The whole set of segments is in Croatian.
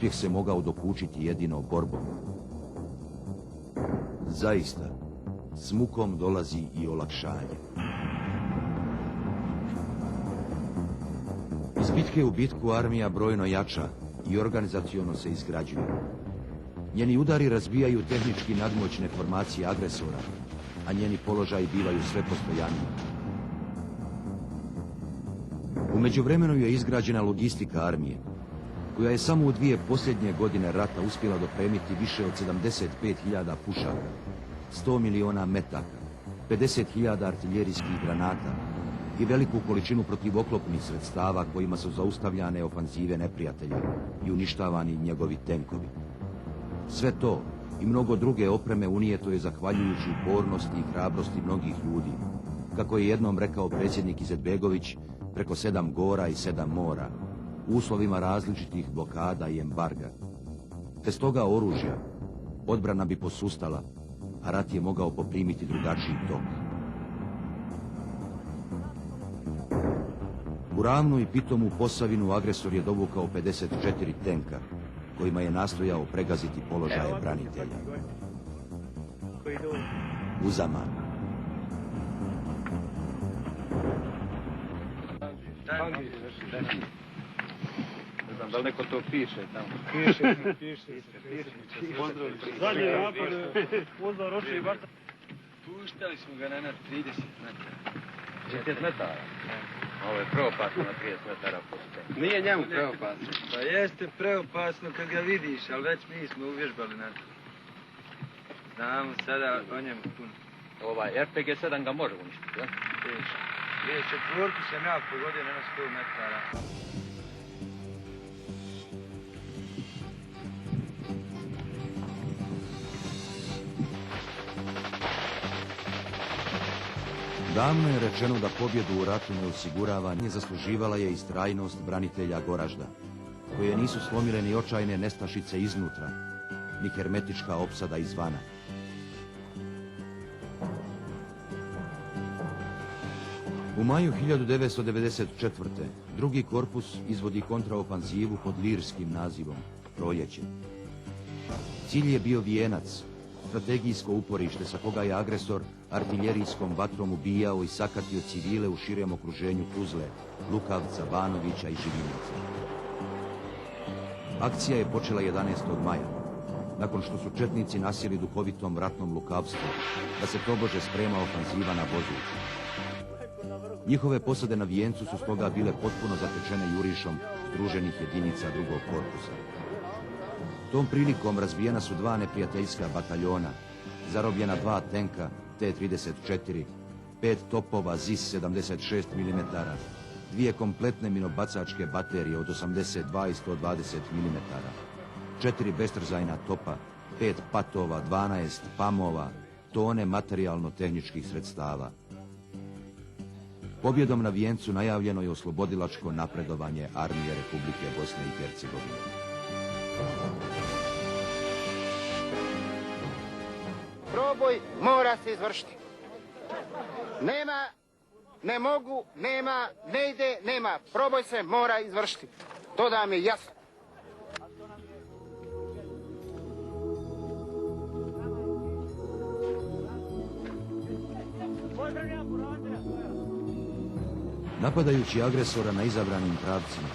uspjeh se mogao dokučiti jedino borbom. Zaista, s mukom dolazi i olakšanje. Iz bitke u bitku armija brojno jača i organizaciono se izgrađuje. Njeni udari razbijaju tehnički nadmoćne formacije agresora, a njeni položaji bivaju sve postojaniji. U međuvremenu je izgrađena logistika armije, koja je samo u 2 posljednje godine rata uspjela dopremiti više od 75.000 pušaka, 100 miliona metaka, 50.000 artiljerijskih granata i veliku količinu protivoklopnih sredstava kojima su zaustavljane ofanzive neprijatelja i uništavani njegovi tenkovi. Sve to i mnogo druge opreme unijeto je zahvaljujući upornosti i hrabrosti mnogih ljudi, kako je jednom rekao predsjednik Izetbegović, preko 7 gora i 7 mora, u uslovima različitih blokada i embarga. Bez toga oružja odbrana bi posustala, a rat je mogao poprimiti drugačiji tok. U ravnu i pitomu Posavinu agresor je dovukao 54 tenka, kojima je nastojao pregaziti položaje branitelja. Uzaman. Ne znam, da li neko to piše tamo? Piše. Pozdrav. Zadnji napad, pozdrav Roče i Barta. Puštali smo ga na 30 metara. 30 metara? Ovo je preopasno na 30 metara pušte. Nije njemu preopasno. Pa jeste preopasno kad ga vidiš, ali već mi smo uvježbali na to. Znamo sada o njemu puno. RPG-7 ga može uništiti, ja? Je, četvorku sam ja pogodio na 100 metara. Davno je rečeno da pobjedu u ratu ne osigurava, nije zasluživala je istrajnost branitelja Goražda, koje nisu slomile ni očajne nestašice iznutra, ni hermetička opsada izvana. U maju 1994. drugi korpus izvodi kontraofanzivu pod lirskim nazivom Proljeće. Cilj je bio Vijenac, strategijsko uporište sa koga je agresor artiljerijskom vatrom ubijao i sakatio civile u širem okruženju Tuzle, Lukavca, Banovića i Živinica. Akcija je počela 11. maja, nakon što su četnici nasjeli duhovitom ratnom lukavstvu, da se tobože sprema ofanziva na Bozuć. Njihove posade na Vijencu su stoga bile potpuno zatečene jurišom združenih jedinica drugog korpusa. Tom prilikom razbijena su 2 neprijateljska bataljona, zarobljena 2 tenka T-34, 5 topova ZIS 76 mm, 2 kompletne minobacačke baterije od 82 i 120 mm, 4 bestrzajna topa, 5 patova, 12 pamova, tone materijalno-tehničkih sredstava. Pobjedom na Vijencu najavljeno je oslobodilačko napredovanje armije Republike Bosne i Hercegovine. Proboj mora se izvršiti. Nema, ne mogu, nema, ne ide, nema. Proboj se mora izvršiti. To da vam je jasno. Napadajući agresora na izabranim pravcima,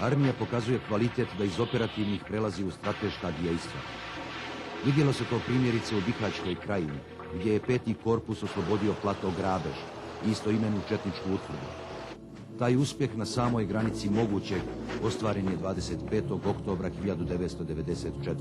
armija pokazuje kvalitet da iz operativnih prelazi u strateška dejstva. Vidjelo se to primjerice u Bihaćkoj krajini, gdje je 5. korpus oslobodio plato Grabež, istoimenu četničku utvrdu. Taj uspjeh na samoj granici mogućeg ostvaren je 25. oktobra 1994.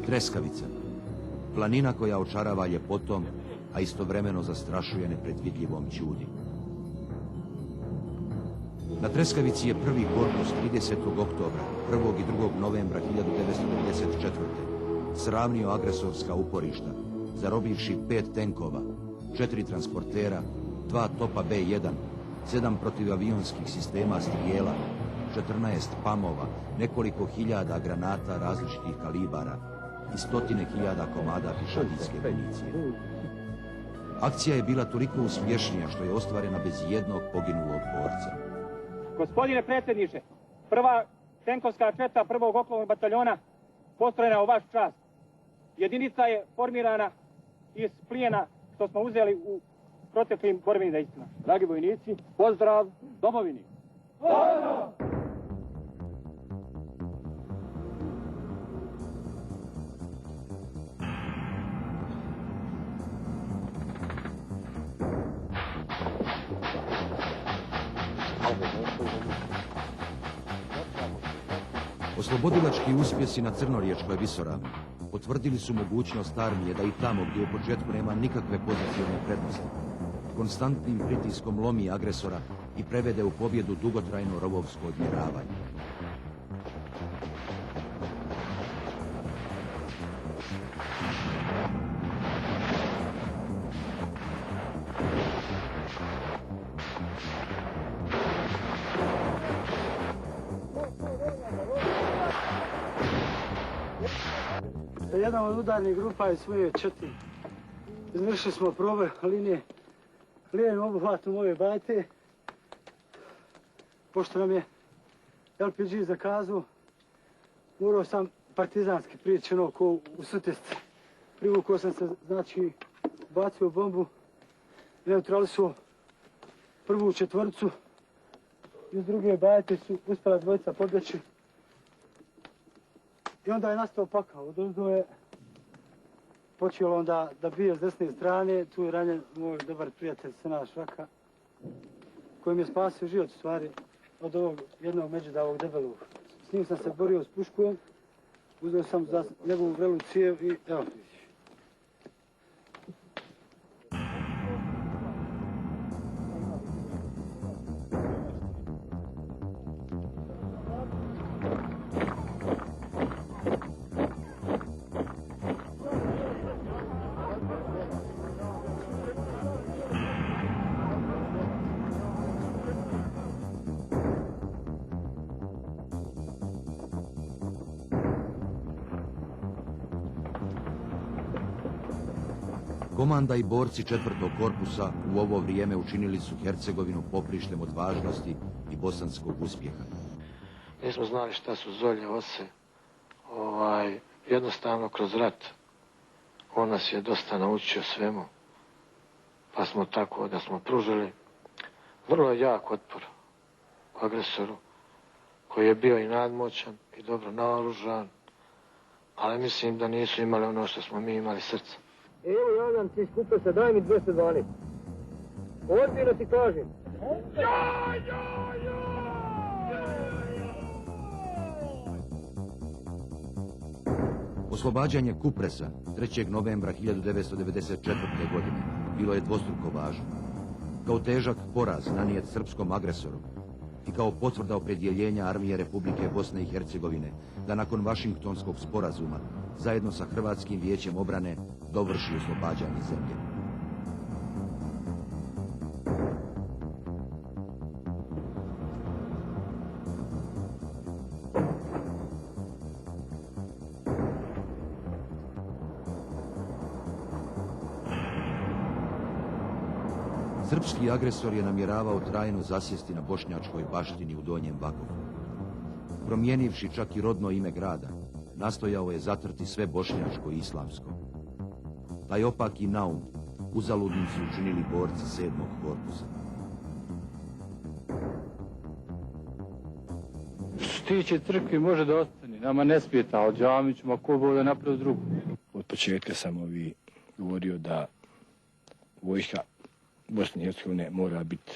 Treskavica, planina koja očarava ljepotom, a istovremeno zastrašuje nepredvidljivom ćudi. Na Treskavici je prvi korpus 30. oktobra, 1. i 2. novembra 1994. sravnio agresorska uporišta, zarobivši 5 tenkova, 4 transportera, 2 topa B-1, 7 protivavionskih sistema strijela, 14 pamova, nekoliko hiljada granata različitih kalibara i stotine hiljada komada pješadijske municije. Akcija je bila toliko uspješnija što je ostvarena bez jednog poginulog borca. Gospodine predsjedniče, prva tenkovska četa prvog oklopnog bataljona postrojena u vaš čast. Jedinica je formirana iz plijena što smo uzeli u proteklim borbenim dejstvima. Dragi vojnici, pozdrav domovini! Pozdrav! Oslobodilački uspjesi na Crnoriječkoj visoravni potvrdili su mogućnost armije da i tamo gdje u početku nema nikakve pozitivne prednosti, konstantnim pritiskom lomi agresora i prevede u pobjedu dugotrajno rovovsko odmjeravanje. Jedna od udarnih grupa je svoje četiri. Izvršili smo probe linije lijevim obuhvatom ove bajte. Pošto nam je LPG zakazao, morao sam partizanski prijeći ono ko u sutesti. Privukao sam se, znači, bacio bombu, neutralisao prvu četvrcu. Iz druge bajte su uspjela dvojica pobjeći. I onda je nastao pakao. Odozdo je počelo onda da bije s desne strane. Tu je ranjen moj dobar prijatelj Sena Švaka, koji mi je spasio život u stvari od ovog jednog međuda, ovog debelog. S njim sam se borio s puškom, uzeo sam za njegovu vrelu cijev i evo. Komanda i borci 4. korpusa u ovo vrijeme učinili su Hercegovinu poprištem odvažnosti i bosanskog uspjeha. Nismo znali šta su zolje, ose. Jednostavno kroz rat. On nas je dosta naučio svemu. Pa smo tako da smo pružili vrlo jak otpor agresoru, koji je bio i nadmoćan i dobro naoružan, ali mislim da nisu imali ono što smo mi imali, srce. Evo, javljam ti skupe se, daj mi 212. Ozbiljno ti kažem. Oslobađanje Kupresa 3. novembra 1994. godine bilo je dvostruko važno. Kao težak poraz nanijet srpskom agresoru i kao potvrda opredjeljenja Armije Republike Bosne i Hercegovine da nakon Vašingtonskog sporazuma zajedno sa Hrvatskim vijećem obrane dovrši oslobađanje zemlje. Srpski agresor je namjeravao trajno zasjesti na bošnjačkoj baštini u Donjem Vakovu. Promijenivši čak i rodno ime grada, nastojao je zatrti sve bošnjačko i islamsko. Taj opaki naum uzaludnim su učinili borci 7. korpusa. Što se tiče crkvi može da ostane, nama ne smeta, ali džami ćemo ko bude napraviti drugu. Od početka sam govorio da vojska Bosne i Hercegovine mora biti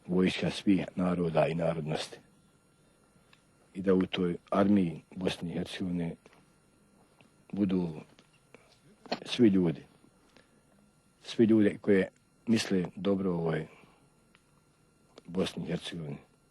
vojska svih naroda i narodnosti. I da u toj armiji Bosne i Hercegovine budu svi ljudi. svi ljude koje misle dobro ovoj Bosni i Hercegovini.